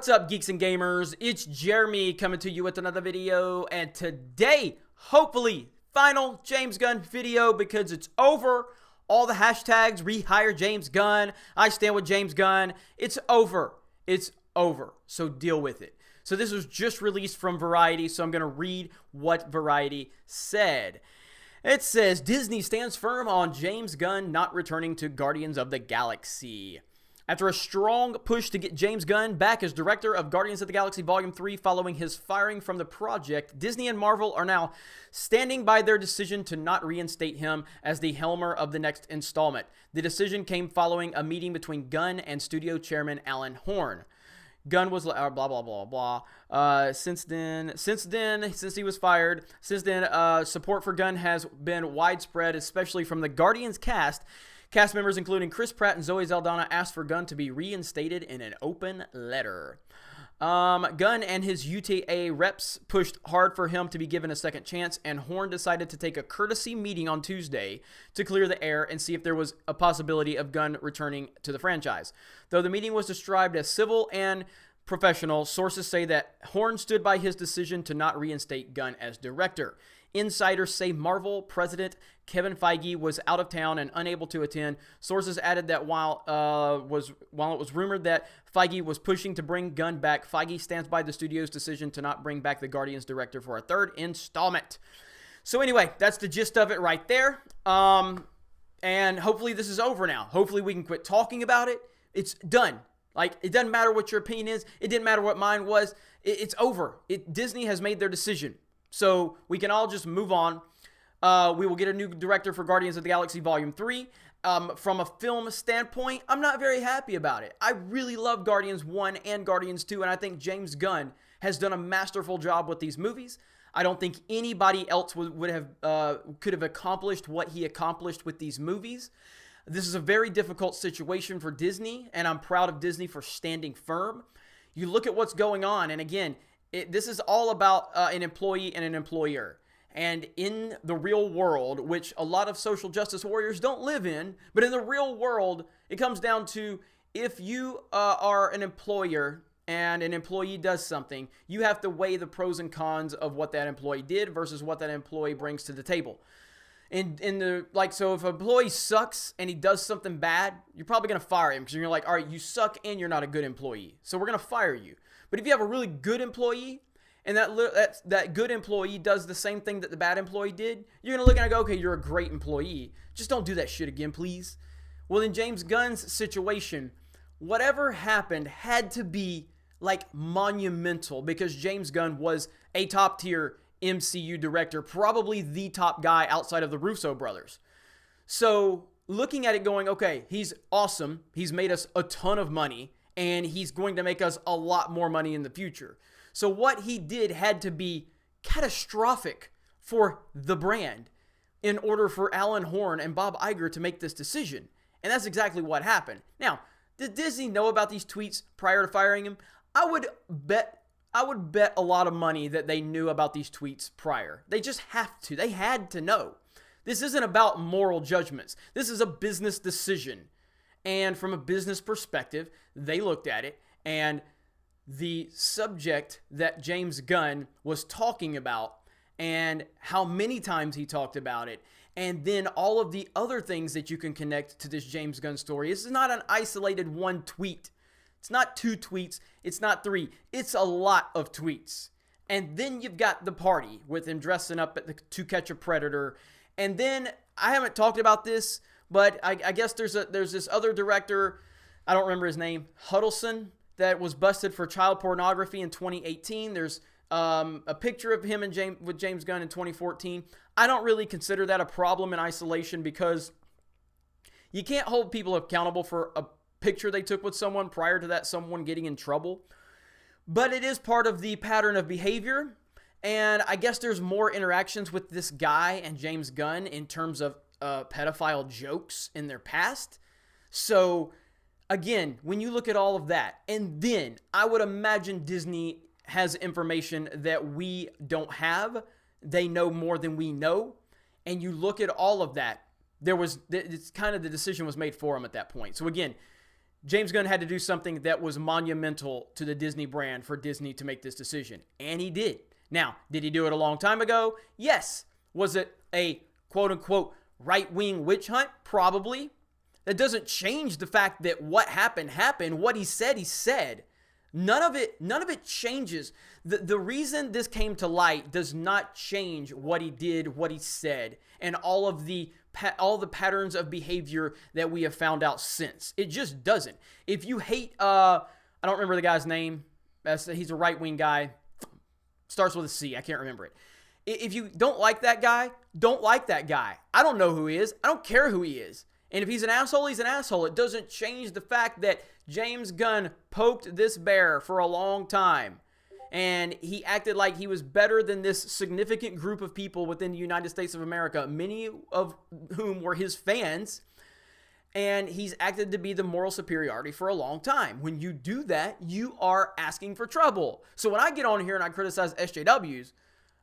What's up, geeks and gamers? It's Jeremy coming to you with another video, and today, hopefully, final James Gunn video because it's over. All the hashtags, rehire James Gunn, I stand with James Gunn. It's over. It's over. So deal with it. So this was just released from Variety, so I'm going to read what Variety said. It says, Disney stands firm on James Gunn not returning to Guardians of the Galaxy. After a strong push to get James Gunn back as director of Guardians of the Galaxy Volume 3 following his firing from the project, Disney and Marvel are now standing by their decision to not reinstate him as the helmer of the next installment. The decision came following a meeting between Gunn and studio chairman Alan Horn. Gunn was blah blah blah blah. Since he was fired, support for Gunn has been widespread, especially from the Guardians cast. Cast members, including Chris Pratt and Zoe Saldana, asked for Gunn to be reinstated in an open letter. Gunn and his UTA reps pushed hard for him to be given a second chance, and Horn decided to take a courtesy meeting on Tuesday to clear the air and see if there was a possibility of Gunn returning to the franchise. Though the meeting was described as civil and professional, sources say that Horn stood by his decision to not reinstate Gunn as director. Insiders say Marvel president Kevin Feige was out of town and unable to attend. Sources added that while it was rumored that Feige was pushing to bring Gunn back, Feige stands by the studio's decision to not bring back the Guardians director for a third installment. So anyway, that's the gist of it right there. And hopefully this is over now. Hopefully we can quit talking about it. It's done. Like, it doesn't matter what your opinion is. It didn't matter what mine was. It's over. Disney has made their decision. So we can all just move on. We will get a new director for Guardians of the Galaxy Volume 3. From a film standpoint, I'm not very happy about it. I really love Guardians 1 and Guardians 2, and I think James Gunn has done a masterful job with these movies. I don't think anybody else could have accomplished what he accomplished with these movies. This is a very difficult situation for Disney, and I'm proud of Disney for standing firm. You look at what's going on, and again, this is all about an employee and an employer. And in the real world, which a lot of social justice warriors don't live in, but in the real world, it comes down to if you are an employer and an employee does something, you have to weigh the pros and cons of what that employee did versus what that employee brings to the table. So if an employee sucks and he does something bad, you're probably going to fire him because you're like, all right, you suck and you're not a good employee. So we're going to fire you. But if you have a really good employee and that good employee does the same thing that the bad employee did, you're going to look and go, okay, you're a great employee. Just don't do that shit again, please. Well, in James Gunn's situation, whatever happened had to be like monumental because James Gunn was a top tier MCU director, probably the top guy outside of the Russo brothers. So looking at it going, okay, he's awesome. He's made us a ton of money. And he's going to make us a lot more money in the future. So what he did had to be catastrophic for the brand in order for Alan Horn and Bob Iger to make this decision. And that's exactly what happened. Now, did Disney know about these tweets prior to firing him? I would bet a lot of money that they knew about these tweets prior. They just have to. They had to know. This isn't about moral judgments. This is a business decision. And from a business perspective, they looked at it, and the subject that James Gunn was talking about and how many times he talked about it, and then all of the other things that you can connect to this James Gunn story. This is not an isolated one tweet. It's not 2 tweets. It's not 3. It's a lot of tweets. And then you've got the party with him dressing up to catch a predator. And then, I haven't talked about this, but I guess there's this other director, I don't remember his name, Huddleston, that was busted for child pornography in 2018. There's a picture of him with James Gunn in 2014. I don't really consider that a problem in isolation because you can't hold people accountable for a picture they took with someone prior to that someone getting in trouble. But it is part of the pattern of behavior. And I guess there's more interactions with this guy and James Gunn in terms of pedophile jokes in their past. So again, when you look at all of that, and then I would imagine Disney has information that we don't have. They know more than we know. And you look at all of that, it's kind of the decision was made for him at that point. So again, James Gunn had to do something that was monumental to the Disney brand for Disney to make this decision. And he did. Now, did he do it a long time ago? Yes. Was it a quote-unquote right-wing witch hunt? Probably. That doesn't change the fact that what happened happened. What he said, he said. None of it changes. The reason this came to light does not change what he did, what he said, and all the patterns of behavior that we have found out since. It just doesn't. If you hate, I don't remember the guy's name. He's a right-wing guy. Starts with a C. I can't remember it. If you don't like that guy, don't like that guy. I don't know who he is. I don't care who he is. And if he's an asshole, he's an asshole. It doesn't change the fact that James Gunn poked this bear for a long time. And he acted like he was better than this significant group of people within the United States of America, many of whom were his fans. And he's acted to be the moral superiority for a long time. When you do that, you are asking for trouble. So when I get on here and I criticize SJWs,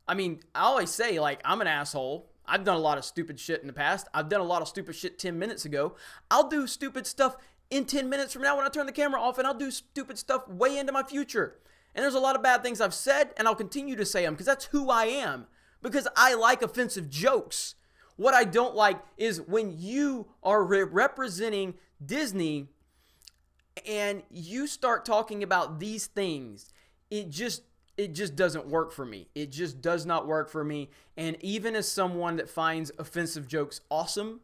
I mean, I always say, like, I'm an asshole. I've done a lot of stupid shit in the past. I've done a lot of stupid shit 10 minutes ago. I'll do stupid stuff in 10 minutes from now when I turn the camera off, and I'll do stupid stuff way into my future. And there's a lot of bad things I've said, and I'll continue to say them because that's who I am. Because I like offensive jokes. What I don't like is when you are representing Disney and you start talking about these things. It just doesn't work for me. It just does not work for me. And even as someone that finds offensive jokes awesome,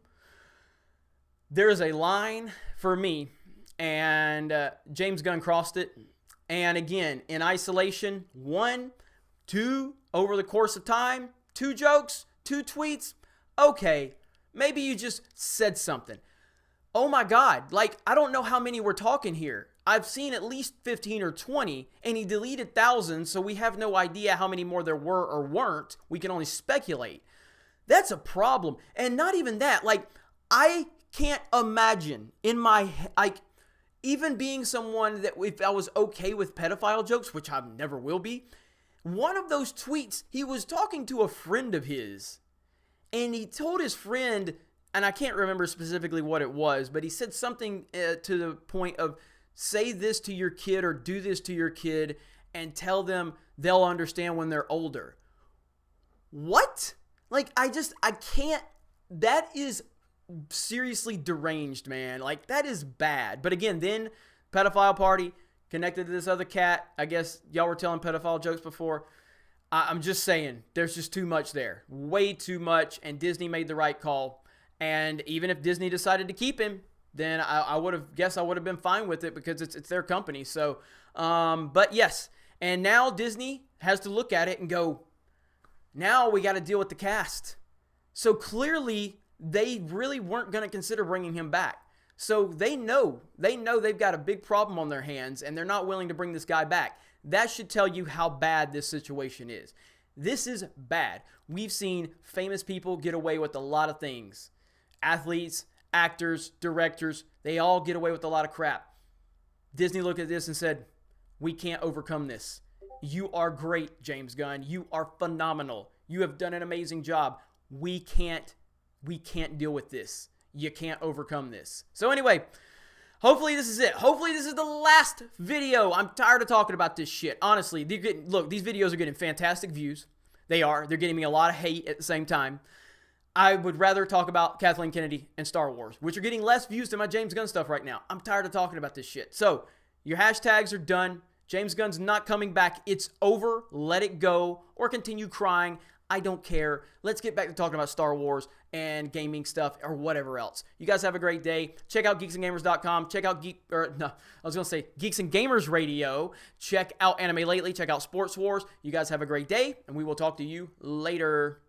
there is a line for me, and James Gunn crossed it. And again, in isolation, 1, 2, over the course of time, 2 jokes, 2 tweets. Okay, maybe you just said something. Oh my God, like, I don't know how many we're talking here. I've seen at least 15 or 20, and he deleted thousands, so we have no idea how many more there were or weren't. We can only speculate. That's a problem. And not even that, like, I can't imagine in my, like, even being someone that if I was okay with pedophile jokes, which I never will be, one of those tweets, he was talking to a friend of his, and he told his friend, and I can't remember specifically what it was, but he said something to the point of, say this to your kid or do this to your kid and tell them they'll understand when they're older. What? Like, I can't, that is seriously deranged, man. Like, that is bad. But again, then pedophile party connected to this other cat. I guess y'all were telling pedophile jokes before. I'm just saying, there's just too much there. Way too much, and Disney made the right call. And even if Disney decided to keep him, then I would have been fine with it because it's their company. So, but yes. And now Disney has to look at it and go, now we got to deal with the cast. So clearly they really weren't going to consider bringing him back. So they know they've got a big problem on their hands and they're not willing to bring this guy back. That should tell you how bad this situation is. This is bad. We've seen famous people get away with a lot of things. Athletes, actors, directors, they all get away with a lot of crap. Disney looked at this and said, we can't overcome this. You are great, James Gunn. You are phenomenal. You have done an amazing job. We can't deal with this. You can't overcome this. So anyway, hopefully this is it. Hopefully this is the last video. I'm tired of talking about this shit. Honestly, look, these videos are getting fantastic views. They are. They're getting me a lot of hate at the same time. I would rather talk about Kathleen Kennedy and Star Wars, which are getting less views than my James Gunn stuff right now. I'm tired of talking about this shit. So, your hashtags are done. James Gunn's not coming back. It's over. Let it go or continue crying. I don't care. Let's get back to talking about Star Wars and gaming stuff or whatever else. You guys have a great day. Check out geeksandgamers.com. Check out Geeks and Gamers Radio. Check out Anime Lately. Check out Sports Wars. You guys have a great day, and we will talk to you later.